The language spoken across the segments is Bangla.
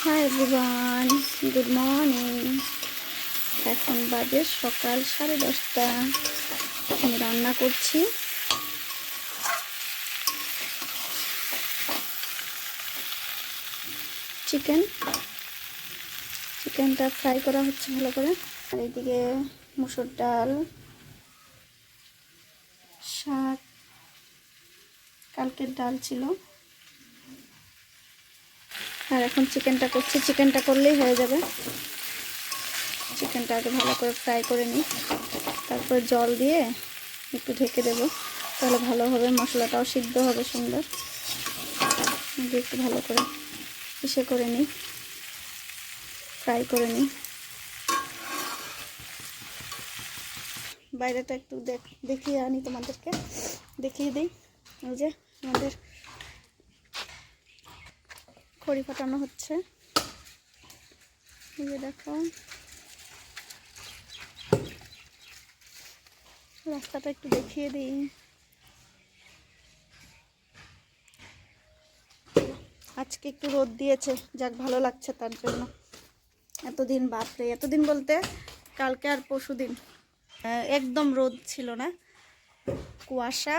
Hi everyone, good morning. এখন বাজে সকাল 10:30। আমি রান্না করছি চিকেনটা ফ্রাই করা হচ্ছে ভালো করে। আর এইদিকে মুসুর ডাল, শাক, কালকের ডাল ছিল। আর এখন চিকেনটা করছি। চিকেনটা করলেই হয়ে যাবে। চিকেনটা আগে ভালো করে ফ্রাই করে নিই, তারপর জল দিয়ে একটু ঢেকে দেবো, তাহলে ভালো হবে, মশলাটাও সিদ্ধ হবে সুন্দর। একটু ভালো করে ইসে করে নিই, ফ্রাই করে নিই। বাইরেটা একটু দেখিয়ে আনি, তোমাদেরকে দেখিয়ে দিই। ওই যে আমাদের খড়ি ফাটানো হচ্ছে, এই যে দেখো। রাস্তাটা একটু দেখিয়ে দিই। আজকে একটু রোদ দিয়েছে, যাক ভালো লাগছে তার জন্য। এতদিন বাপরে, এতদিন বলতে কালকে আর পরশুদিন একদম রোদ ছিল না, কুয়াশা।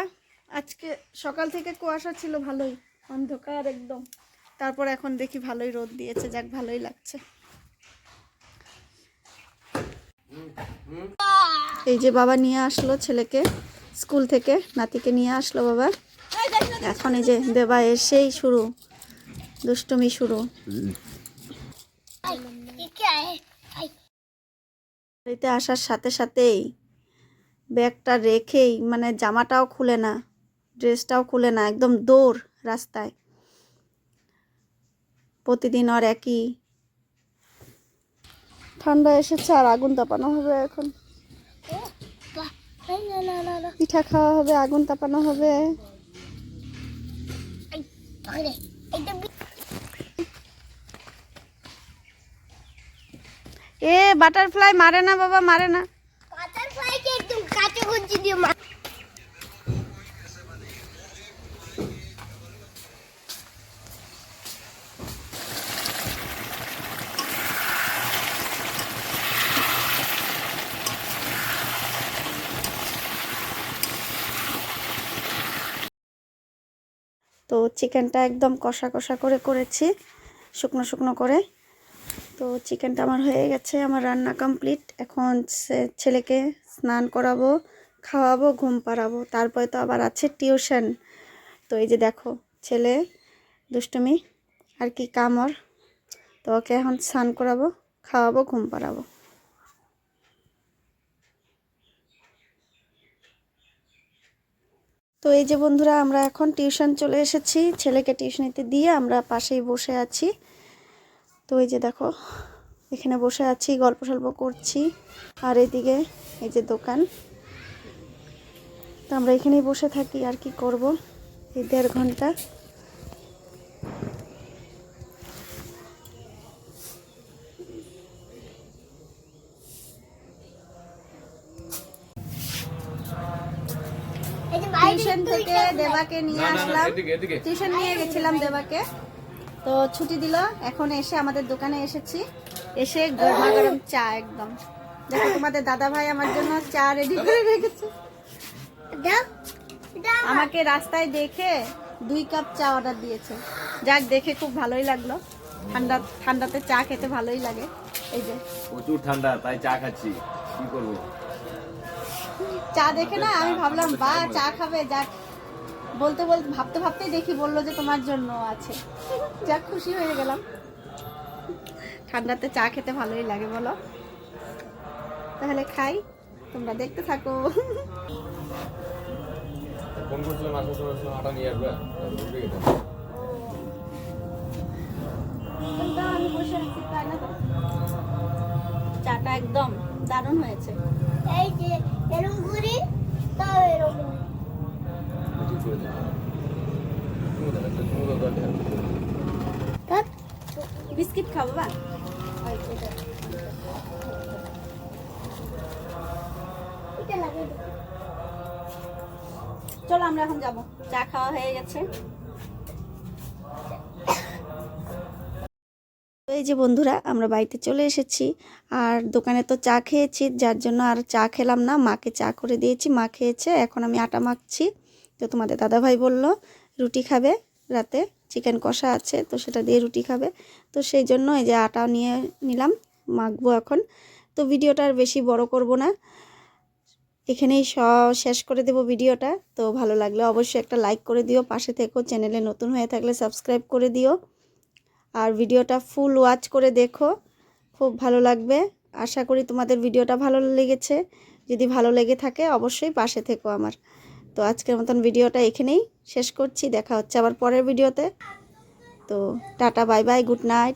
আজকে সকাল থেকে কুয়াশা ছিল, ভালোই অন্ধকার একদম। তারপর এখন দেখি ভালোই রোদ দিয়েছে, যাক ভালোই লাগছে। এই যে বাবা নিয়ে আসলো ছেলেকে স্কুল থেকে, নাতিকে নিয়ে আসলো বাবা। এখন এই যে দেবা এসেই শুরু দুষ্টুমি শুরু। বাড়িতে আসার সাথে সাথেই ব্যাগটা রেখেই, মানে জামাটাও খুলে না, ড্রেসটাও খুলে না, একদম দৌড় রাস্তায়। প্রতিদিন আর একই। ঠান্ডা এসেছে আর আগুন তাপানো হবে এখন। পিঠা খাওয়া হবে, আগুন তাপানো হবে। এ বাটারফ্লাই মারে না বাবা, মারে না। বাটারফ্লাইকে একদম কাঁচা গুঞ্জি দিয়ে তো চিকেনটা একদম কষা কষা করে করেছি, শুকনো শুকনো করে। তো চিকেনটা আমার হয়ে গেছে, আমার রান্না কমপ্লিট। এখন ছেলেকে স্নান করাবো, খাওয়াবো, ঘুম পাড়াবো, তারপরে তো আবার আছে টিউশন। তো এই যে দেখো ছেলে দুষ্টুমি আর কি কাম ওর। তো ওকে এখন স্নান করাবো, খাওয়াবো, ঘুম পাড়াবো। তো এই যে বন্ধুরা, আমরা এখন টিউশন চলে এসেছি। ছেলেকে টিউশনিতে দিয়ে আমরা পাশেই বসে আছি। তো এই যে দেখো এখানে বসে আছি, গল্প সল্প করছি। আর এইদিকে এই যে দোকান। তো আমরা এখানেই বসে থাকি, আর কি করব এই 1.5 ঘন্টা। টিউশন থেকে দেবাকে নিয়ে আসলাম, টিউশন নিয়ে গেছিলাম দেবাকে। তো ছুটি দিল, এখন এসে আমাদের দোকানে এসেছি। এসে গরমা গরম চা একদম দেখো, তোমাদের দাদা ভাই আমার জন্য চা রেডি করে রেখেছে। আমাকে রাস্তায় দেখে 2 কাপ চা অর্ডার দিয়েছে। যাক, দেখে খুব ভালোই লাগলো। ঠান্ডাতে চা খেতে ভালোই লাগে। এই যে প্রচুর ঠান্ডা, তাই চা খাচ্ছি, কি করব। চা দেখে না আমি ভাবলাম বা চা খাবে। যাক, বলতে বলতে ভাবতে ভাবতেই দেখি বললো যে তোমার জন্য আছে। যাক, খুশি হয়ে গেলাম। ঠান্ডাতে চা খেতে ভালোই লাগে বলো। তাহলে খাই, তোমরা দেখতে থাকো। ফোন করছিলাম, আসার সময় আটা নিয়ে আসবে। আমি বসে আছি, তাই না? চাটা একদম দারুণ হয়েছে। এই যে এরকম করি, তাও এরকম বিস্কিট খাবো বা চলো আমরা এখন যাবো, চা খাওয়া হয়ে গেছে। এই যে বন্ধুরা, আমরা বাড়িতে চলে এসেছি। আর দোকানে তো চা খেয়েছি, যার জন্য আর চা খেলাম না, মাকে চা করে দিয়েছি, মা খেয়েছে। এখন আমি আটা মাখছি। তো তোমাদের দাদাভাই বলল রুটি খাবে, রাতে চিকেন কষা আছে, তো সেটা দিয়ে রুটি খাবে। তো সেই জন্য এই যে আটা নিয়ে নিলাম, মাখবো এখন। তো ভিডিওটা আর বেশি বড় করব না, এখানেই শেষ করে দেব ভিডিওটা। তো ভালো লাগলে অবশ্যই একটা লাইক করে দিও, পাশে থেকো। চ্যানেলে নতুন হয়ে থাকলে সাবস্ক্রাইব করে দিও, আর ভিডিওটা ফুল ওয়াচ করে দেখো, খুব ভালো লাগবে। আশা করি তোমাদের ভিডিওটা ভালো লেগেছে। যদি ভালো লেগে থাকে অবশ্যই পাশে থেকো আমার। তো আজকের মতন ভিডিওটা এখানেই শেষ করছি, দেখা হচ্ছে আবার পরের ভিডিওতে। তো tata, bye bye, good night.